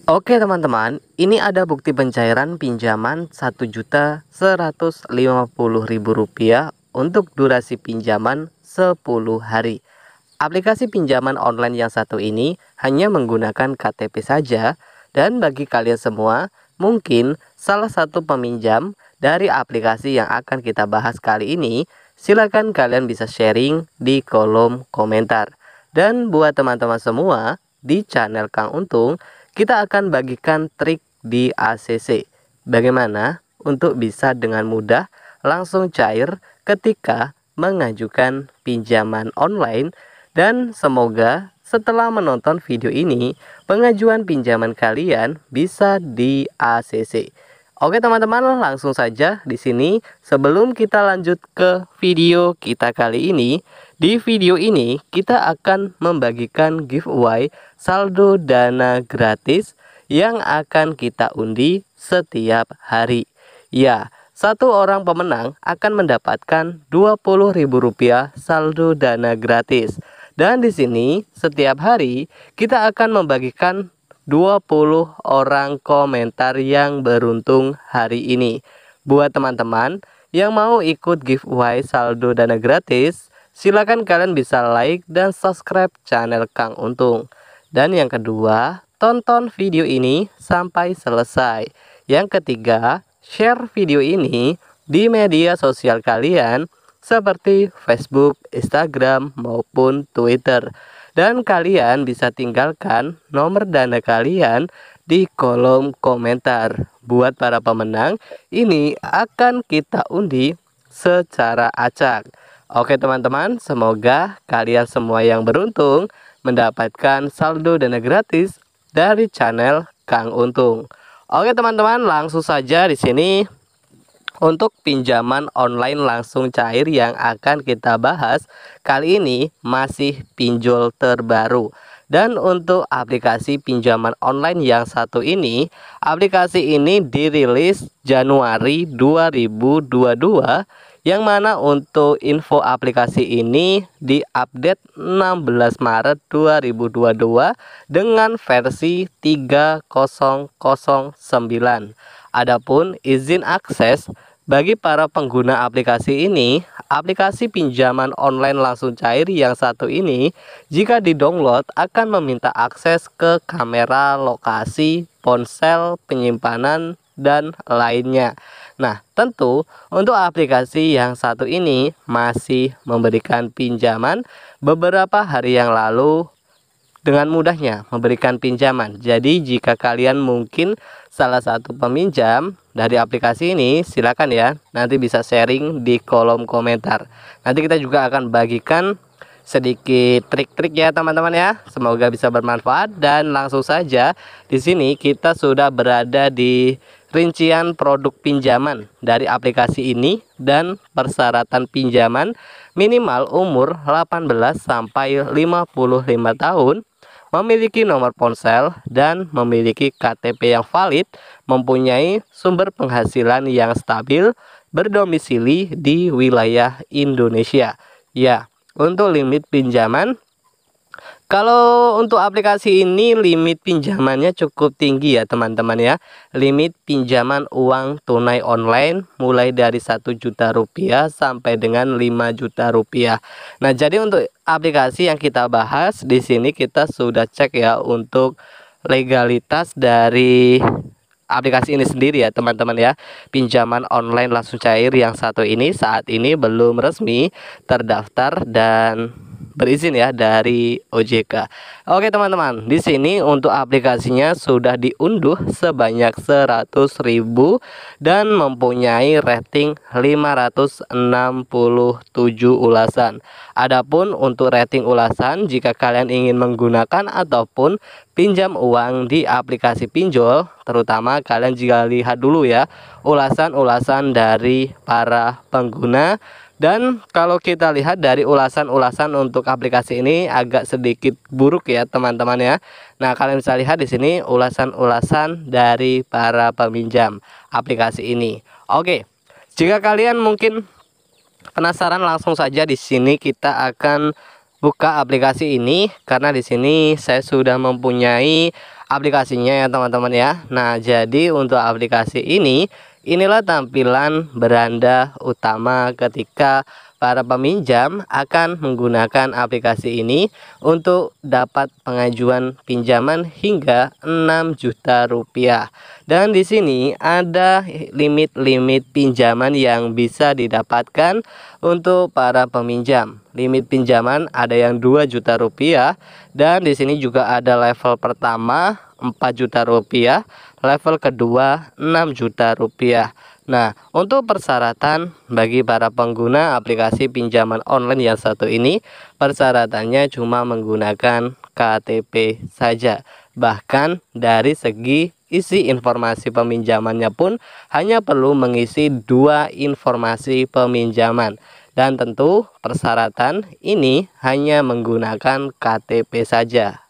Oke teman-teman, ini ada bukti pencairan pinjaman Rp1.150.000 untuk durasi pinjaman 10 hari. Aplikasi pinjaman online yang satu ini hanya menggunakan KTP saja, dan bagi kalian semua, mungkin salah satu peminjam dari aplikasi yang akan kita bahas kali ini. Silakan kalian bisa sharing di kolom komentar. Dan buat teman-teman semua, di channel Kang Untung kita akan bagikan trik di ACC. Bagaimana untuk bisa dengan mudah langsung cair ketika mengajukan pinjaman online, dan semoga setelah menonton video ini pengajuan pinjaman kalian bisa di ACC. Oke teman-teman, langsung saja di sini sebelum kita lanjut ke video kita kali ini. Di video ini kita akan membagikan giveaway saldo dana gratis yang akan kita undi setiap hari. Ya, satu orang pemenang akan mendapatkan Rp20.000 saldo dana gratis. Dan di sini setiap hari kita akan membagikan 20 orang komentar yang beruntung hari ini. Buat teman-teman yang mau ikut giveaway saldo dana gratis, silakan kalian bisa like dan subscribe channel Kang Untung. Dan yang kedua, tonton video ini sampai selesai. Yang ketiga, share video ini di media sosial kalian seperti Facebook, Instagram, maupun Twitter. Dan kalian bisa tinggalkan nomor dana kalian di kolom komentar. Buat para pemenang, ini akan kita undi secara acak. Oke teman-teman, semoga kalian semua yang beruntung mendapatkan saldo dana gratis dari channel Kang Untung. Oke teman-teman, langsung saja di sini untuk pinjaman online langsung cair yang akan kita bahas kali ini masih pinjol terbaru. Dan untuk aplikasi pinjaman online yang satu ini, aplikasi ini dirilis Januari 2022, yang mana untuk info aplikasi ini diupdate 16 Maret 2022 dengan versi 3009. Adapun izin akses bagi para pengguna aplikasi ini, aplikasi pinjaman online langsung cair yang satu ini jika di-download akan meminta akses ke kamera, lokasi, ponsel, penyimpanan, dan lainnya. Nah, tentu untuk aplikasi yang satu ini masih memberikan pinjaman beberapa hari yang lalu dengan mudahnya memberikan pinjaman. Jadi jika kalian mungkin salah satu peminjam dari aplikasi ini, silakan ya nanti bisa sharing di kolom komentar. Nanti kita juga akan bagikan sedikit trik-trik ya teman-teman ya. Semoga bisa bermanfaat, dan langsung saja di sini kita sudah berada di rincian produk pinjaman dari aplikasi ini, dan persyaratan pinjaman minimal umur 18 sampai 55 tahun, memiliki nomor ponsel, dan memiliki KTP yang valid, mempunyai sumber penghasilan yang stabil, berdomisili di wilayah Indonesia. Ya, untuk limit pinjaman, kalau untuk aplikasi ini limit pinjamannya cukup tinggi ya teman-teman ya. Limit pinjaman uang tunai online mulai dari Rp1.000.000 sampai dengan Rp5.000.000. Nah, jadi untuk aplikasi yang kita bahas di sini kita sudah cek ya untuk legalitas dari aplikasi ini sendiri ya teman-teman ya. Pinjaman online langsung cair yang satu ini saat ini belum resmi terdaftar dan berizin ya dari OJK. Oke teman-teman, di sini untuk aplikasinya sudah diunduh sebanyak 100.000 dan mempunyai rating 567 ulasan. Adapun untuk rating ulasan, jika kalian ingin menggunakan ataupun pinjam uang di aplikasi pinjol, terutama kalian jika lihat dulu ya ulasan-ulasan dari para pengguna. Dan kalau kita lihat dari ulasan-ulasan untuk aplikasi ini agak sedikit buruk ya teman-teman ya. Nah, kalian bisa lihat di sini ulasan-ulasan dari para peminjam aplikasi ini. Oke, jika kalian mungkin penasaran, langsung saja di sini kita akan buka aplikasi ini, karena di sini saya sudah mempunyai aplikasinya ya teman-teman ya. Nah, jadi untuk aplikasi ini, inilah tampilan beranda utama ketika para peminjam akan menggunakan aplikasi ini untuk dapat pengajuan pinjaman hingga 6 juta rupiah. Dan di sini ada limit-limit pinjaman yang bisa didapatkan untuk para peminjam. Limit pinjaman ada yang 2 juta rupiah, dan di sini juga ada level pertama 4 juta rupiah, level kedua 6 juta rupiah. Nah, untuk persyaratan bagi para pengguna aplikasi pinjaman online yang satu ini, persyaratannya cuma menggunakan KTP saja. Bahkan dari segi isi informasi peminjamannya pun hanya perlu mengisi 2 informasi peminjaman. Dan tentu persyaratan ini hanya menggunakan KTP saja.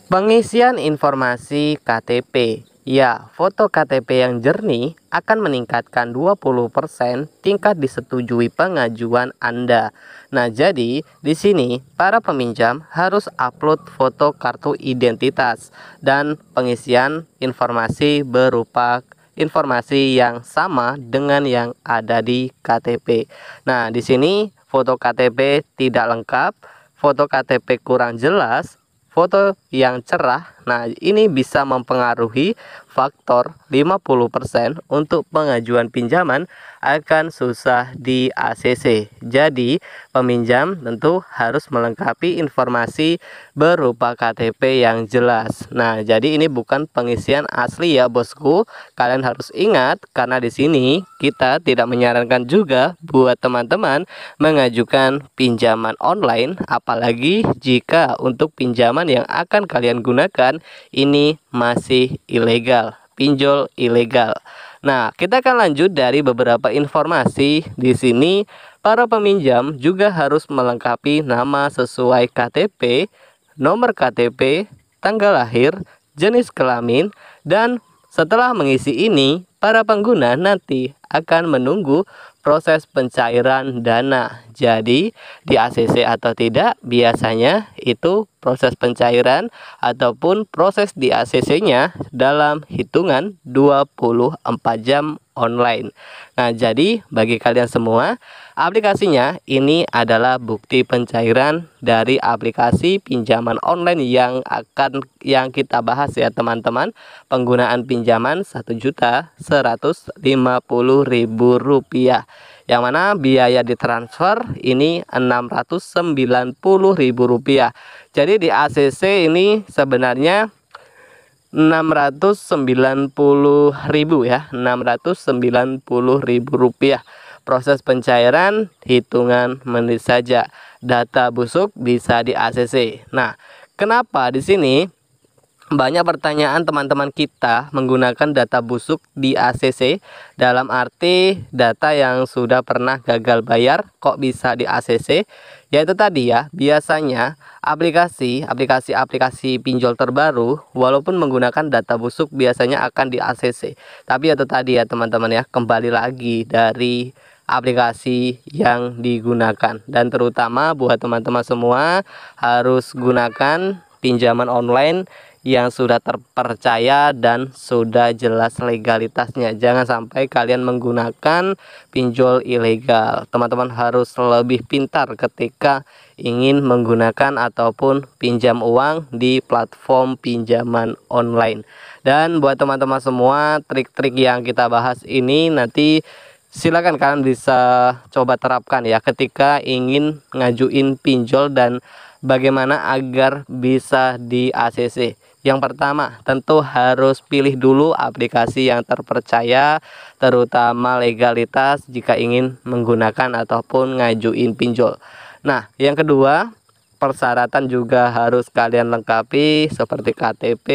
Pengisian informasi KTP. Ya, foto KTP yang jernih akan meningkatkan 20% tingkat disetujui pengajuan Anda. Nah, jadi di sini para peminjam harus upload foto kartu identitas dan pengisian informasi berupa informasi yang sama dengan yang ada di KTP. Nah, di sini foto KTP tidak lengkap, foto KTP kurang jelas, foto yang cerah. Nah, ini bisa mempengaruhi faktor 50% untuk pengajuan pinjaman akan susah di ACC. Jadi, peminjam tentu harus melengkapi informasi berupa KTP yang jelas. Nah, jadi ini bukan pengisian asli ya, bosku. Kalian harus ingat karena di sini kita tidak menyarankan juga buat teman-teman mengajukan pinjaman online, apalagi jika untuk pinjaman yang akan kalian gunakan ini masih ilegal, pinjol ilegal. Nah, kita akan lanjut dari beberapa informasi di sini. Para peminjam juga harus melengkapi nama sesuai KTP, nomor KTP, tanggal lahir, jenis kelamin, dan setelah mengisi ini, para pengguna nanti akan menunggu proses pencairan dana. Jadi di ACC atau tidak, biasanya itu proses pencairan ataupun proses di ACC-nya dalam hitungan 24 jam online. Nah, jadi bagi kalian semua, aplikasinya ini adalah bukti pencairan dari aplikasi pinjaman online yang kita bahas ya teman-teman. Penggunaan pinjaman Rp1.150.000, yang mana biaya ditransfer ini Rp690.000. Jadi di ACC ini sebenarnya 690.000 ya, Rp690.000. Proses pencairan hitungan menit saja. Data busuk bisa di ACC. Nah, kenapa di sini banyak pertanyaan teman-teman kita menggunakan data busuk di ACC, dalam arti data yang sudah pernah gagal bayar kok bisa di ACC? Yaitu tadi ya, biasanya aplikasi pinjol terbaru walaupun menggunakan data busuk biasanya akan di ACC. Tapi itu tadi ya teman-teman ya, kembali lagi dari aplikasi yang digunakan, dan terutama buat teman-teman semua harus gunakan pinjaman online yang sudah terpercaya dan sudah jelas legalitasnya. Jangan sampai kalian menggunakan pinjol ilegal. Teman-teman harus lebih pintar ketika ingin menggunakan ataupun pinjam uang di platform pinjaman online. Dan buat teman-teman semua, trik-trik yang kita bahas ini nanti silakan kalian bisa coba terapkan ya ketika ingin ngajuin pinjol dan bagaimana agar bisa di ACC. Yang pertama, tentu harus pilih dulu aplikasi yang terpercaya, terutama legalitas jika ingin menggunakan ataupun ngajuin pinjol. Nah, yang kedua, persyaratan juga harus kalian lengkapi seperti KTP,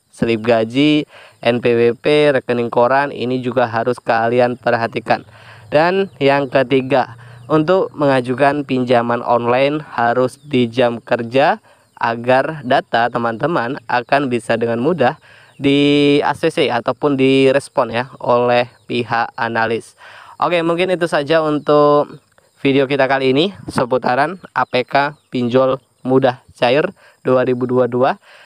slip gaji, NPWP, rekening koran, ini juga harus kalian perhatikan. Dan yang ketiga, untuk mengajukan pinjaman online harus di jam kerja agar data teman-teman akan bisa dengan mudah di ACC ataupun direspon ya oleh pihak analis. Oke, mungkin itu saja untuk video kita kali ini seputaran APK pinjol mudah cair 2022.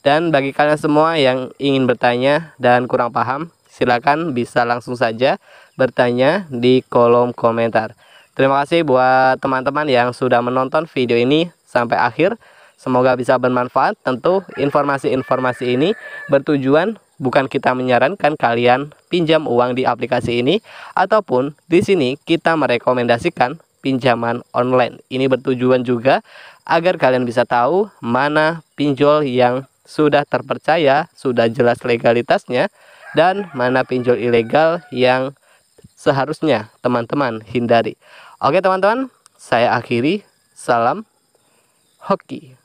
Dan bagi kalian semua yang ingin bertanya dan kurang paham, silakan bisa langsung saja bertanya di kolom komentar. Terima kasih buat teman-teman yang sudah menonton video ini sampai akhir. Semoga bisa bermanfaat. Tentu informasi-informasi ini bertujuan bukan kita menyarankan kalian pinjam uang di aplikasi ini, ataupun di sini kita merekomendasikan pinjaman online. Ini bertujuan juga agar kalian bisa tahu mana pinjol yang sudah terpercaya, sudah jelas legalitasnya, dan mana pinjol ilegal yang seharusnya teman-teman hindari. Oke teman-teman, saya akhiri. Salam hoki.